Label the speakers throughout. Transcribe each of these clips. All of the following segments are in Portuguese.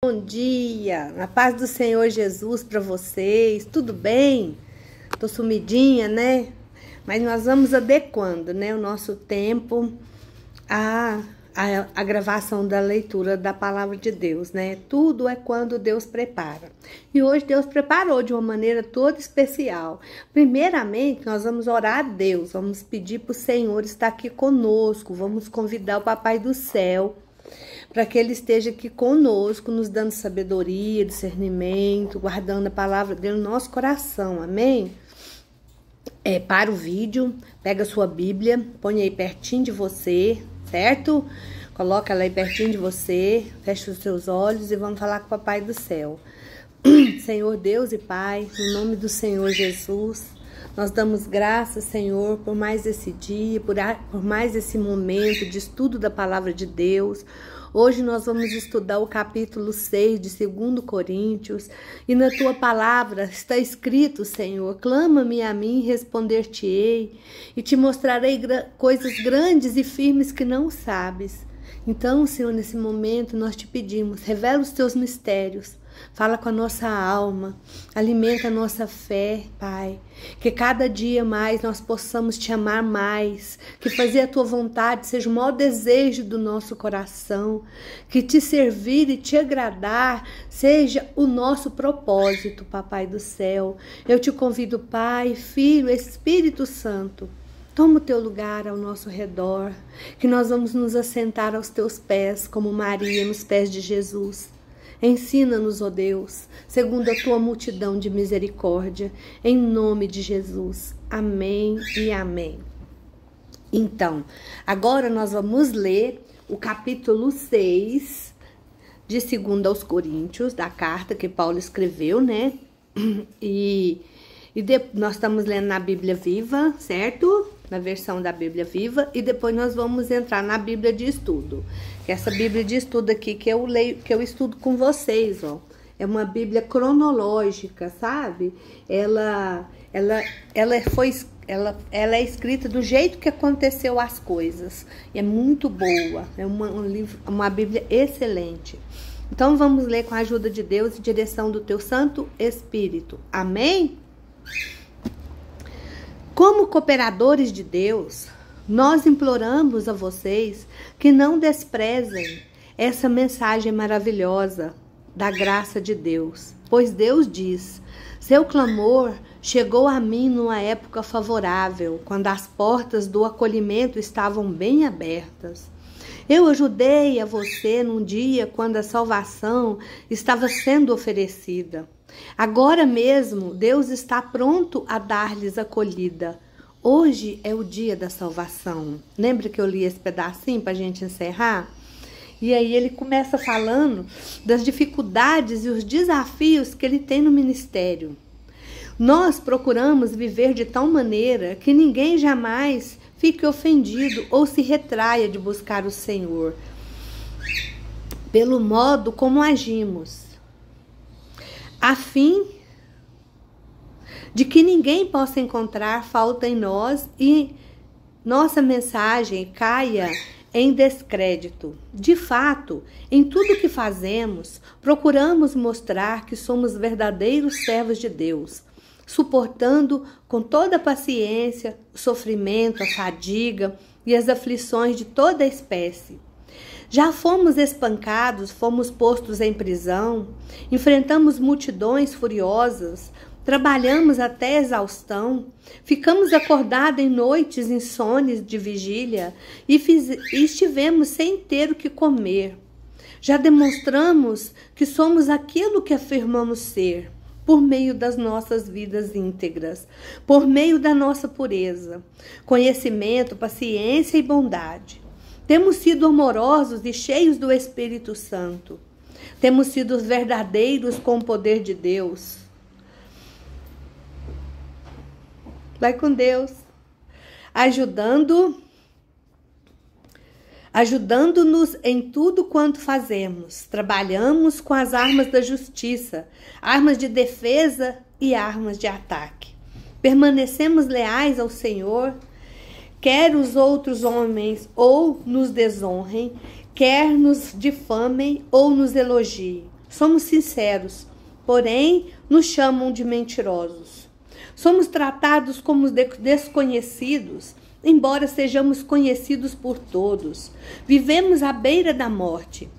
Speaker 1: Bom dia, a paz do Senhor Jesus para vocês, tudo bem? Tô sumidinha, né? Mas nós vamos adequando, né, o nosso tempo a gravação da leitura da palavra de Deus, né? Tudo é quando Deus prepara. E hoje Deus preparou de uma maneira toda especial. Primeiramente, nós vamos orar a Deus, vamos pedir para o Senhor estar aqui conosco, vamos convidar o Papai do Céu para que Ele esteja aqui conosco, nos dando sabedoria, discernimento, guardando a palavra dele no nosso coração, amém? Para o vídeo, pega a sua Bíblia, põe aí pertinho de você, certo? Coloca ela aí pertinho de você, fecha os seus olhos e vamos falar com o Papai do Céu. Senhor Deus e Pai, no nome do Senhor Jesus, nós damos graças, Senhor, por mais esse dia, por mais esse momento de estudo da palavra de Deus. Hoje nós vamos estudar o capítulo 6 de 2 Coríntios, e na tua palavra está escrito, Senhor, clama-me a mim, responder-te-ei, e te mostrarei coisas grandes e firmes que não sabes. Então, Senhor, nesse momento nós te pedimos, revela os teus mistérios, fala com a nossa alma, alimenta a nossa fé, Pai. Que cada dia mais nós possamos te amar mais, que fazer a tua vontade seja o maior desejo do nosso coração, que te servir e te agradar seja o nosso propósito, Papai do Céu. Eu te convido, Pai, Filho, Espírito Santo, toma o teu lugar ao nosso redor, que nós vamos nos assentar aos teus pés, como Maria nos pés de Jesus. Ensina-nos, ó Deus, segundo a tua multidão de misericórdia, em nome de Jesus. Amém e amém. Então, agora nós vamos ler o capítulo 6 de 2 aos Coríntios, da carta que Paulo escreveu, né? Nós estamos lendo na Bíblia Viva, certo? Na versão da Bíblia Viva, e depois nós vamos entrar na Bíblia de Estudo. Que essa Bíblia de Estudo aqui que eu leio, que eu estudo com vocês, ó. É uma Bíblia cronológica, sabe? Ela é escrita do jeito que aconteceu as coisas. E é muito boa. É uma Bíblia excelente. Então vamos ler com a ajuda de Deus e direção do teu Santo Espírito. Amém? Como cooperadores de Deus, nós imploramos a vocês que não desprezem essa mensagem maravilhosa da graça de Deus. Pois Deus diz, seu clamor chegou a mim numa época favorável, quando as portas do acolhimento estavam bem abertas. Eu ajudei a você num dia quando a salvação estava sendo oferecida. Agora mesmo, Deus está pronto a dar-lhes acolhida. Hoje é o dia da salvação. Lembra que eu li esse pedacinho para a gente encerrar? E aí ele começa falando das dificuldades e os desafios que ele tem no ministério. Nós procuramos viver de tal maneira que ninguém jamais fique ofendido ou se retraia de buscar o Senhor, pelo modo como agimos, a fim de que ninguém possa encontrar falta em nós e nossa mensagem caia em descrédito. De fato, em tudo que fazemos, procuramos mostrar que somos verdadeiros servos de Deus, suportando com toda paciência o sofrimento, a fadiga e as aflições de toda espécie. Já fomos espancados, fomos postos em prisão, enfrentamos multidões furiosas, trabalhamos até exaustão, ficamos acordados em noites insones de vigília e estivemos sem ter o que comer. Já demonstramos que somos aquilo que afirmamos ser, por meio das nossas vidas íntegras, por meio da nossa pureza, conhecimento, paciência e bondade. Temos sido amorosos e cheios do Espírito Santo. Temos sido verdadeiros com o poder de Deus. Vai com Deus. Ajudando-nos em tudo quanto fazemos. Trabalhamos com as armas da justiça, armas de defesa e armas de ataque. Permanecemos leais ao Senhor, quer os outros homens ou nos desonrem, quer nos difamem ou nos elogiem. somos sinceros, porém nos chamam de mentirosos. Somos tratados como desconhecidos, embora sejamos conhecidos por todos. Vivemos à beira da morte,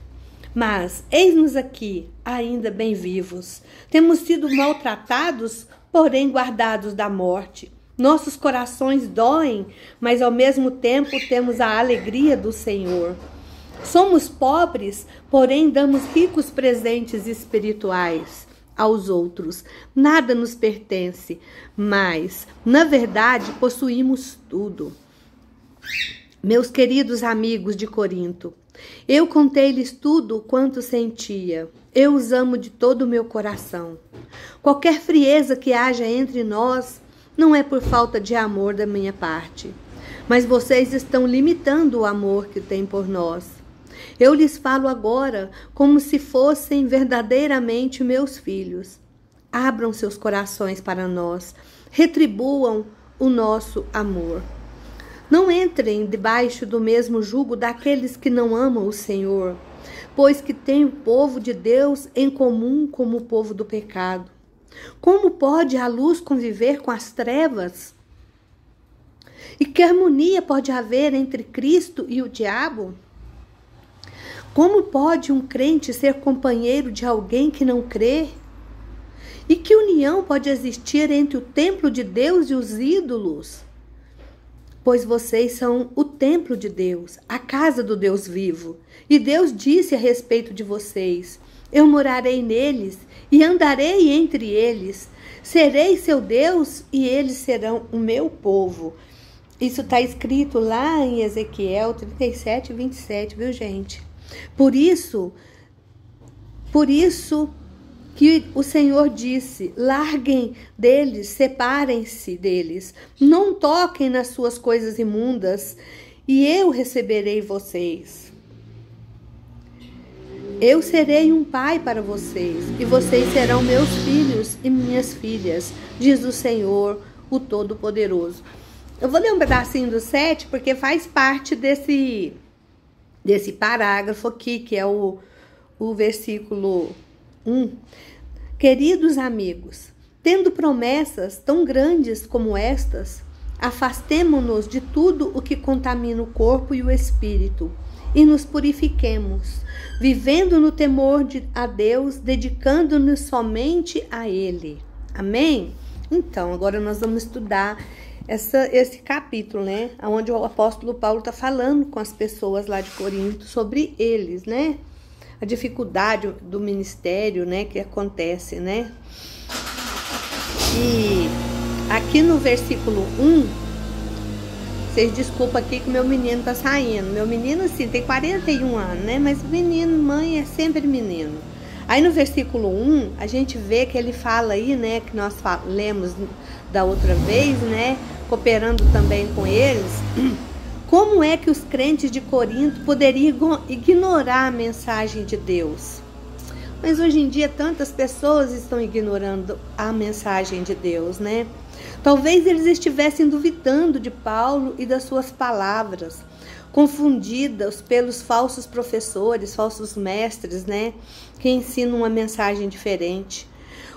Speaker 1: mas eis-nos aqui, ainda bem vivos. Temos sido maltratados, porém guardados da morte. Nossos corações doem, mas ao mesmo tempo temos a alegria do Senhor. Somos pobres, porém damos ricos presentes espirituais aos outros. Nada nos pertence, mas, na verdade, possuímos tudo. Meus queridos amigos de Corinto, eu contei-lhes tudo quanto sentia. Eu os amo de todo o meu coração. Qualquer frieza que haja entre nós não é por falta de amor da minha parte, mas vocês estão limitando o amor que têm por nós. Eu lhes falo agora como se fossem verdadeiramente meus filhos. Abram seus corações para nós, retribuam o nosso amor. Não entrem debaixo do mesmo jugo daqueles que não amam o Senhor, pois que tem o povo de Deus em comum como o povo do pecado. Como pode a luz conviver com as trevas? E que harmonia pode haver entre Cristo e o diabo? Como pode um crente ser companheiro de alguém que não crê? E que união pode existir entre o templo de Deus e os ídolos? Pois vocês são o templo de Deus, a casa do Deus vivo. E Deus disse a respeito de vocês: eu morarei neles e andarei entre eles. Serei seu Deus e eles serão o meu povo. Isso está escrito lá em Ezequiel 37, 27, viu, gente? Por isso que o Senhor disse: larguem deles, separem-se deles, não toquem nas suas coisas imundas, e eu receberei vocês. Eu serei um pai para vocês, e vocês serão meus filhos e minhas filhas, diz o Senhor, o Todo-Poderoso. Eu vou ler um pedacinho do 7, porque faz parte desse parágrafo aqui, que é o versículo 1. Queridos amigos, tendo promessas tão grandes como estas, afastemo-nos de tudo o que contamina o corpo e o espírito, e nos purifiquemos, vivendo no temor a Deus, dedicando-nos somente a Ele. Amém? Então, agora nós vamos estudar esse capítulo, né? Onde o apóstolo Paulo está falando com as pessoas lá de Corinto sobre eles, né? A dificuldade do ministério, né? Que acontece, né? E aqui no versículo 1, vocês desculpam aqui que meu menino tá saindo. Meu menino, assim, tem 41 anos, né? Mas menino, mãe é sempre menino. Aí no versículo 1, a gente vê que ele fala aí, né? Que nós lemos da outra vez, né? Cooperando também com eles. Como é que os crentes de Corinto poderiam ignorar a mensagem de Deus? Mas hoje em dia tantas pessoas estão ignorando a mensagem de Deus, né? Talvez eles estivessem duvidando de Paulo e das suas palavras, confundidas pelos falsos professores, falsos mestres, né? Que ensinam uma mensagem diferente.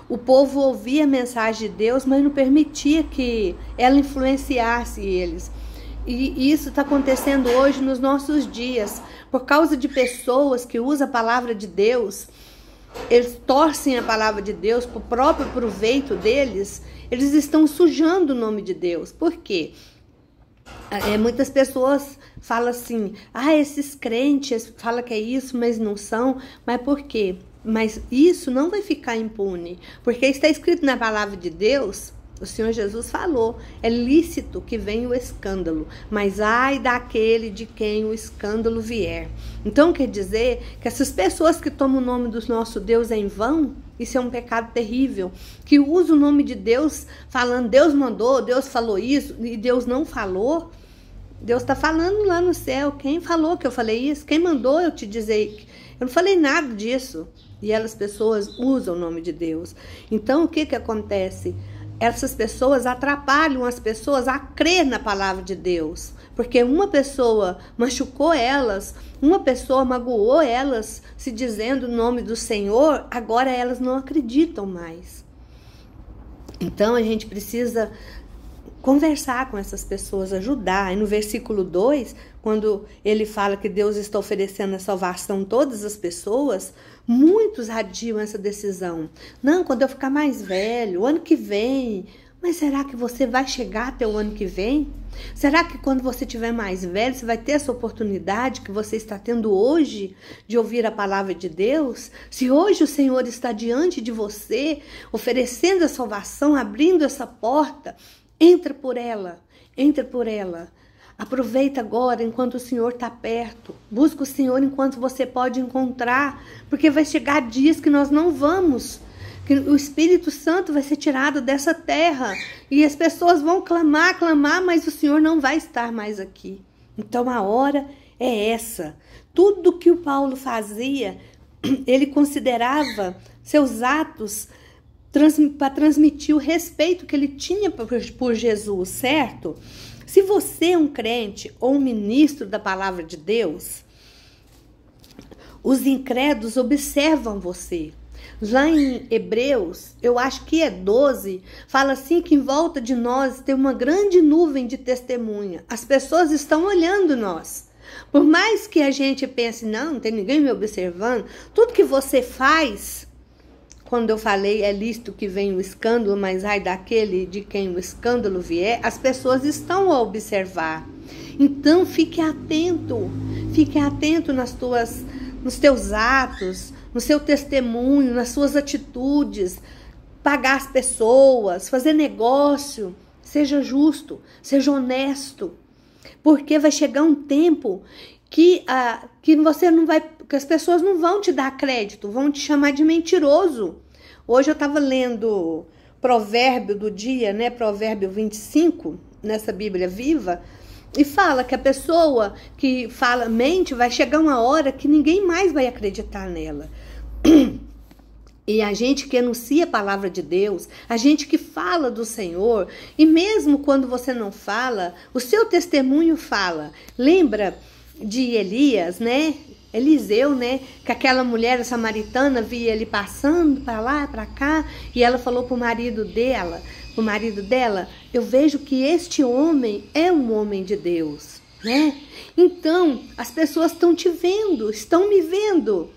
Speaker 1: O povo ouvia a mensagem de Deus, mas não permitia que ela influenciasse eles. E isso está acontecendo hoje nos nossos dias, por causa de pessoas que usam a palavra de Deus. Eles torcem a palavra de Deus para o próprio proveito deles. Eles estão sujando o nome de Deus. Por quê? Muitas pessoas falam assim: esses crentes falam que é isso, mas não são. Mas por quê? Mas isso não vai ficar impune, porque está escrito na palavra de Deus. O Senhor Jesus falou: é lícito que venha o escândalo, mas ai daquele de quem o escândalo vier. Então quer dizer que essas pessoas que tomam o nome do nosso Deus em vão, isso é um pecado terrível, que usa o nome de Deus falando: Deus mandou, Deus falou isso, e Deus não falou. Deus está falando lá no céu: quem falou que eu falei isso? Quem mandou eu te dizer? Eu não falei nada disso. E elas pessoas usam o nome de Deus. Então o que acontece? essas pessoas atrapalham as pessoas a crer na palavra de Deus. Porque uma pessoa machucou elas, uma pessoa magoou elas, se dizendo o nome do Senhor, agora elas não acreditam mais. Então a gente precisa conversar com essas pessoas, ajudar. E no versículo 2, quando ele fala que Deus está oferecendo a salvação a todas as pessoas, muitos adiam essa decisão. Não, quando eu ficar mais velho, o ano que vem. Mas será que você vai chegar até o ano que vem? Será que quando você estiver mais velho, você vai ter essa oportunidade que você está tendo hoje de ouvir a palavra de Deus? Se hoje o Senhor está diante de você, oferecendo a salvação, abrindo essa porta, entra por ela, entra por ela. Aproveita agora enquanto o Senhor está perto. Busca o Senhor enquanto você pode encontrar, porque vai chegar dias que nós não vamos, que o Espírito Santo vai ser tirado dessa terra e as pessoas vão clamar, mas o Senhor não vai estar mais aqui. Então a hora é essa. Tudo que o Paulo fazia, ele considerava seus atos para transmitir o respeito que ele tinha por Jesus, certo? Se você é um crente ou um ministro da palavra de Deus, os incrédulos observam você. Lá em Hebreus, eu acho que é 12, fala assim que em volta de nós tem uma grande nuvem de testemunha. As pessoas estão olhando nós. Por mais que a gente pense, não tem ninguém me observando, tudo que você faz, quando eu falei é lícito que vem o escândalo, mas ai daquele de quem o escândalo vier, as pessoas estão a observar. Então fique atento nos teus atos, no seu testemunho, nas suas atitudes, pagar as pessoas, fazer negócio, seja justo, seja honesto, porque vai chegar um tempo que você não vai, que as pessoas não vão te dar crédito, vão te chamar de mentiroso. Hoje eu estava lendo provérbio do dia, né, provérbio 25, nessa Bíblia Viva, e fala que a pessoa que fala mente, vai chegar uma hora que ninguém mais vai acreditar nela. E a gente que anuncia a palavra de Deus, a gente que fala do Senhor, e mesmo quando você não fala, o seu testemunho fala. Lembra de Elias, né? Eliseu, né? Que aquela mulher samaritana via ele passando para lá, para cá, e ela falou pro marido dela, eu vejo que este homem é um homem de Deus, né? Então, as pessoas estão te vendo, estão me vendo.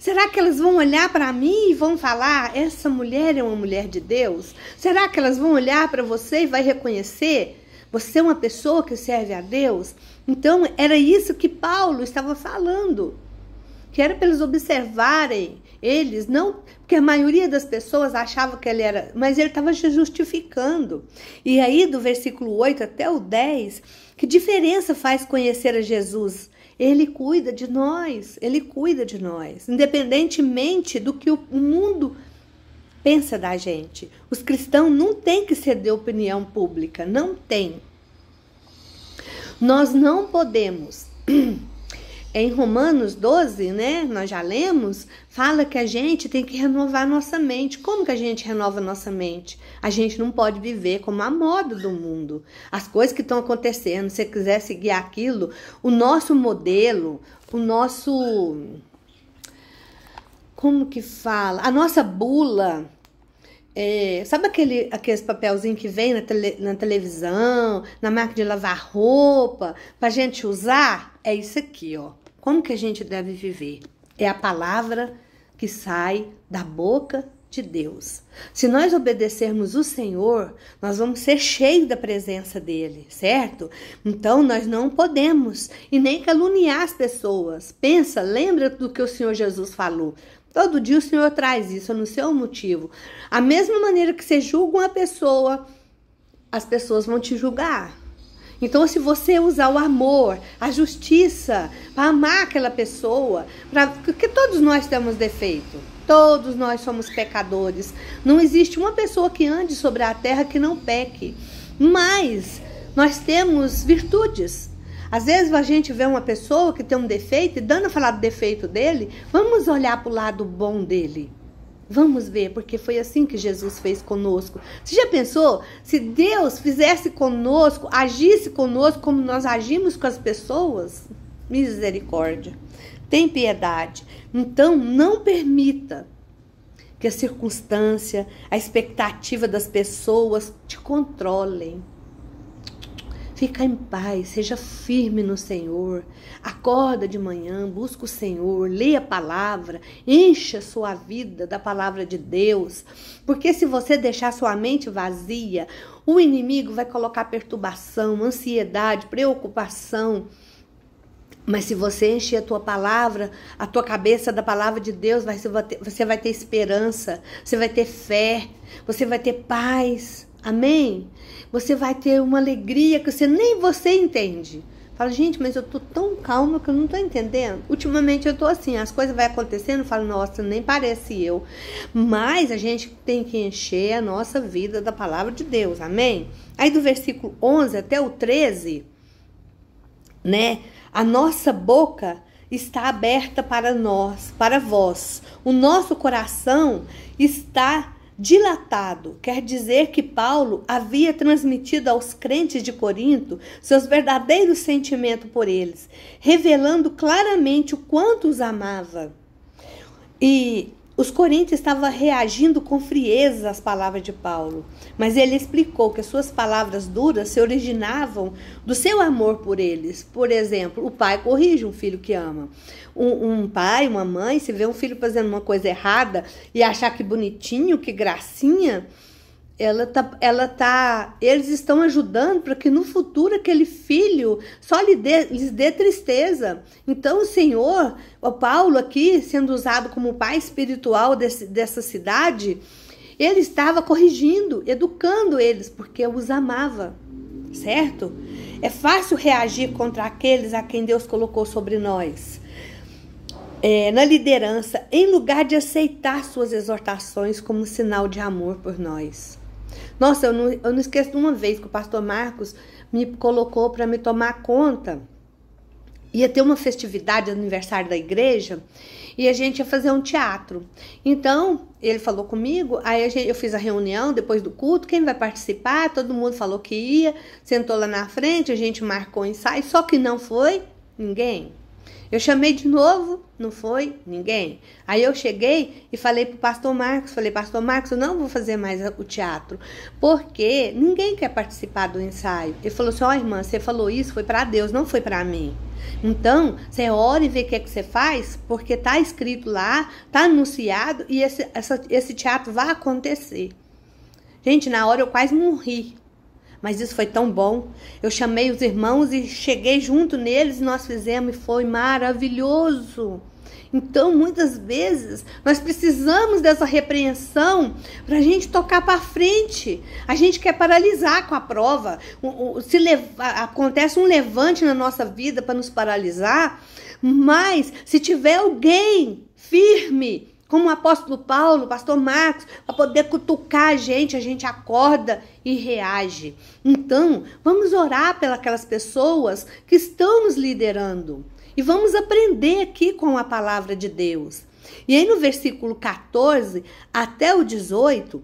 Speaker 1: Será que elas vão olhar para mim e vão falar, essa mulher é uma mulher de Deus? Será que elas vão olhar para você e vai reconhecer? Você é uma pessoa que serve a Deus? Então, era isso que Paulo estava falando. Que era para eles observarem, eles não, porque a maioria das pessoas achava que ele era, mas ele estava se justificando. E aí do versículo 8 até o 10, que diferença faz conhecer a Jesus? Ele cuida de nós, independentemente do que o mundo pensa da gente. Os cristãos não têm que ceder opinião pública, não tem. Nós não podemos. Em Romanos 12, né, nós já lemos, fala que a gente tem que renovar nossa mente. Como que a gente renova nossa mente? A gente não pode viver como a moda do mundo. As coisas que estão acontecendo, se você quiser seguir aquilo, o nosso modelo, como que fala? A nossa bula, sabe aqueles papelzinhos que vem na televisão, na máquina de lavar roupa, pra gente usar? É isso aqui, ó. Como que a gente deve viver? É a palavra que sai da boca de Deus. Se nós obedecermos o Senhor, nós vamos ser cheios da presença dele, certo? Então nós não podemos e nem caluniar as pessoas. Lembra do que o Senhor Jesus falou. Todo dia o Senhor traz isso, no seu motivo. A mesma maneira que você julga uma pessoa, as pessoas vão te julgar. Então, se você usar o amor, a justiça, para amar aquela pessoa, porque todos nós temos defeito, todos nós somos pecadores. Não existe uma pessoa que ande sobre a terra que não peque, mas nós temos virtudes. Às vezes a gente vê uma pessoa que tem um defeito, e dando a falar do defeito dele, vamos olhar para o lado bom dele. Vamos ver, porque foi assim que Jesus fez conosco. Você já pensou? Se Deus fizesse conosco, agisse conosco como nós agimos com as pessoas? Misericórdia. Tem piedade. Então, não permita que a circunstância, a expectativa das pessoas te controlem. Fica em paz, seja firme no Senhor. Acorda de manhã, busca o Senhor, leia a palavra, encha sua vida da palavra de Deus. Porque se você deixar sua mente vazia, o inimigo vai colocar perturbação, ansiedade, preocupação. Mas se você encher a tua palavra, a tua cabeça da palavra de Deus, você vai ter esperança, você vai ter fé, você vai ter paz. Amém? Você vai ter uma alegria que nem você entende. Fala, gente, mas eu tô tão calma que eu não tô entendendo. Ultimamente eu tô assim, as coisas vão acontecendo, eu falo, nossa, nem parece eu. Mas a gente tem que encher a nossa vida da palavra de Deus, amém? Aí do versículo 11 até o 13, né? A nossa boca está aberta para nós, para vós. O nosso coração está dilatado. Quer dizer que Paulo havia transmitido aos crentes de Corinto seus verdadeiros sentimentos por eles, revelando claramente o quanto os amava. E os coríntios estavam reagindo com frieza às palavras de Paulo, mas ele explicou que as suas palavras duras se originavam do seu amor por eles. Por exemplo, o pai corrige um filho que ama. Um pai, uma mãe, se vê um filho fazendo uma coisa errada e achar que bonitinho, que gracinha, eles estão ajudando para que no futuro aquele filho só lhes dê tristeza. Então o Senhor, o Paulo aqui, sendo usado como pai espiritual dessa cidade, ele estava corrigindo, educando eles, porque os amava, certo? É fácil reagir contra aqueles a quem Deus colocou sobre nós. Na liderança, em lugar de aceitar suas exortações como sinal de amor por nós. Nossa, eu não esqueço de uma vez que o pastor Marcos me colocou para me tomar conta. Ia ter uma festividade, aniversário da igreja, e a gente ia fazer um teatro. Então, ele falou comigo, aí eu fiz a reunião depois do culto, quem vai participar? Todo mundo falou que ia, sentou lá na frente, a gente marcou o ensaio, só que não foi ninguém. Eu chamei de novo, não foi ninguém. Aí eu cheguei e falei pro pastor Marcos, pastor Marcos, eu não vou fazer mais o teatro, porque ninguém quer participar do ensaio. Ele falou assim, irmã, você falou isso, foi para Deus, não foi para mim. Então, você ora e vê o que é que você faz, porque tá escrito lá, tá anunciado, e esse teatro vai acontecer. Gente, na hora eu quase morri. Mas isso foi tão bom. Eu chamei os irmãos e cheguei junto neles e nós fizemos e foi maravilhoso. Então, muitas vezes, nós precisamos dessa repreensão para a gente tocar para frente. A gente quer paralisar com a prova. Acontece um levante na nossa vida para nos paralisar, mas se tiver alguém firme, como o apóstolo Paulo, o pastor Marcos, para poder cutucar a gente acorda e reage. Então, vamos orar pelas pessoas que estão nos liderando. E vamos aprender aqui com a palavra de Deus. E aí no versículo 14 até o 18,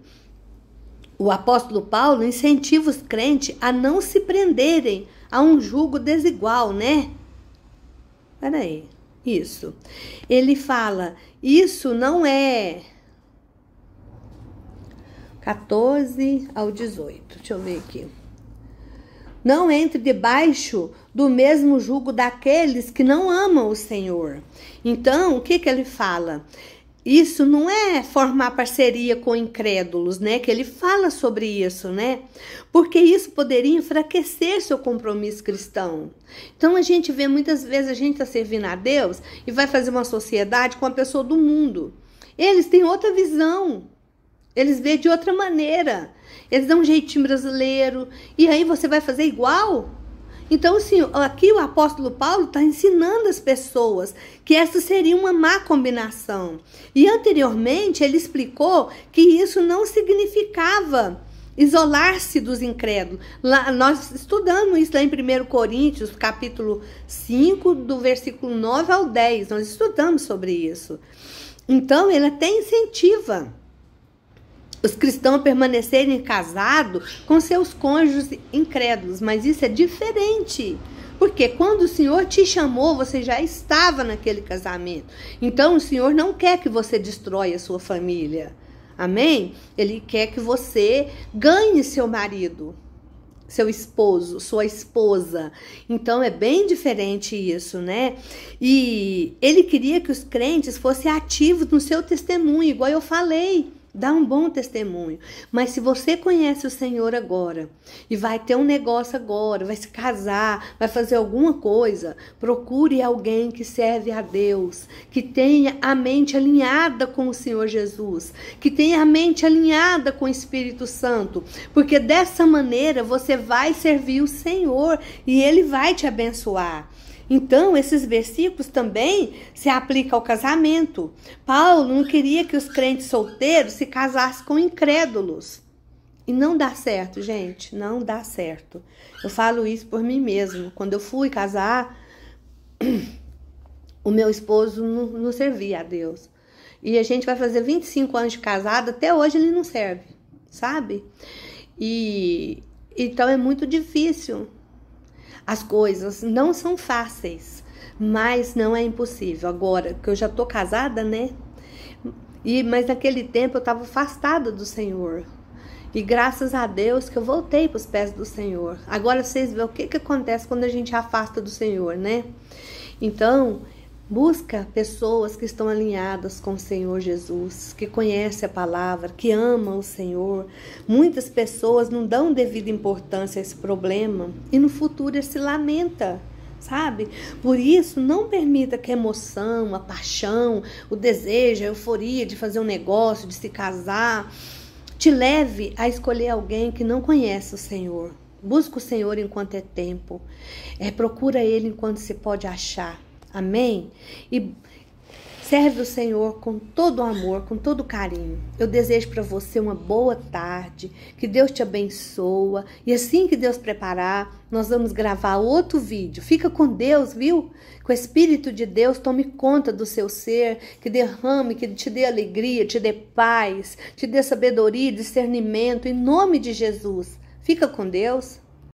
Speaker 1: o apóstolo Paulo incentiva os crentes a não se prenderem a um jugo desigual, né? Peraí. Isso. Ele fala, isso não é 14 ao 18. Deixa eu ver aqui. Não entre debaixo do mesmo jugo daqueles que não amam o Senhor. Então, o que ele fala? Isso não é formar parceria com incrédulos, né? Que ele fala sobre isso, né? Porque isso poderia enfraquecer seu compromisso cristão. Então a gente vê muitas vezes a gente está servindo a Deus e vai fazer uma sociedade com a pessoa do mundo. Eles têm outra visão. Eles veem de outra maneira. Eles dão um jeitinho brasileiro. E aí você vai fazer igual? Então, assim, aqui o apóstolo Paulo está ensinando as pessoas que essa seria uma má combinação. E anteriormente ele explicou que isso não significava isolar-se dos incrédulos. Lá, nós estudamos isso lá em 1 Coríntios, capítulo 5, do versículo 9 ao 10. Nós estudamos sobre isso. Então, ele até incentiva os cristãos a permanecerem casados com seus cônjuges incrédulos, mas isso é diferente. Porque quando o Senhor te chamou, você já estava naquele casamento. Então, o Senhor não quer que você destrói a sua família. Amém? Ele quer que você ganhe seu marido, seu esposo, sua esposa. Então, é bem diferente isso, né? E ele queria que os crentes fossem ativos no seu testemunho, igual eu falei. Dá um bom testemunho. Mas se você conhece o Senhor agora e vai ter um negócio agora, vai se casar, vai fazer alguma coisa, procure alguém que serve a Deus, que tenha a mente alinhada com o Senhor Jesus, que tenha a mente alinhada com o Espírito Santo, porque dessa maneira você vai servir o Senhor e Ele vai te abençoar. Então, esses versículos também se aplicam ao casamento. Paulo não queria que os crentes solteiros se casassem com incrédulos. E não dá certo, gente, não dá certo. Eu falo isso por mim mesmo. Quando eu fui casar, o meu esposo não servia a Deus. E a gente vai fazer 25 anos de casado, até hoje ele não serve, sabe? E então é muito difícil. As coisas não são fáceis, mas não é impossível. Agora, que eu já tô casada, né? Mas naquele tempo eu estava afastada do Senhor. E graças a Deus que eu voltei para os pés do Senhor. Agora vocês veem o que acontece quando a gente afasta do Senhor, né? Então, busca pessoas que estão alinhadas com o Senhor Jesus, que conhecem a palavra, que amam o Senhor. Muitas pessoas não dão devida importância a esse problema e no futuro ele se lamenta, sabe? Por isso, não permita que a emoção, a paixão, o desejo, a euforia de fazer um negócio, de se casar, te leve a escolher alguém que não conhece o Senhor. Busca o Senhor enquanto é tempo. Procura Ele enquanto se pode achar. Amém? E serve o Senhor com todo o amor, com todo o carinho. Eu desejo para você uma boa tarde, que Deus te abençoa. E assim que Deus preparar, nós vamos gravar outro vídeo. Fica com Deus, viu? Que o Espírito de Deus tome conta do seu ser, que derrame, que te dê alegria, te dê paz, te dê sabedoria, discernimento, em nome de Jesus. Fica com Deus.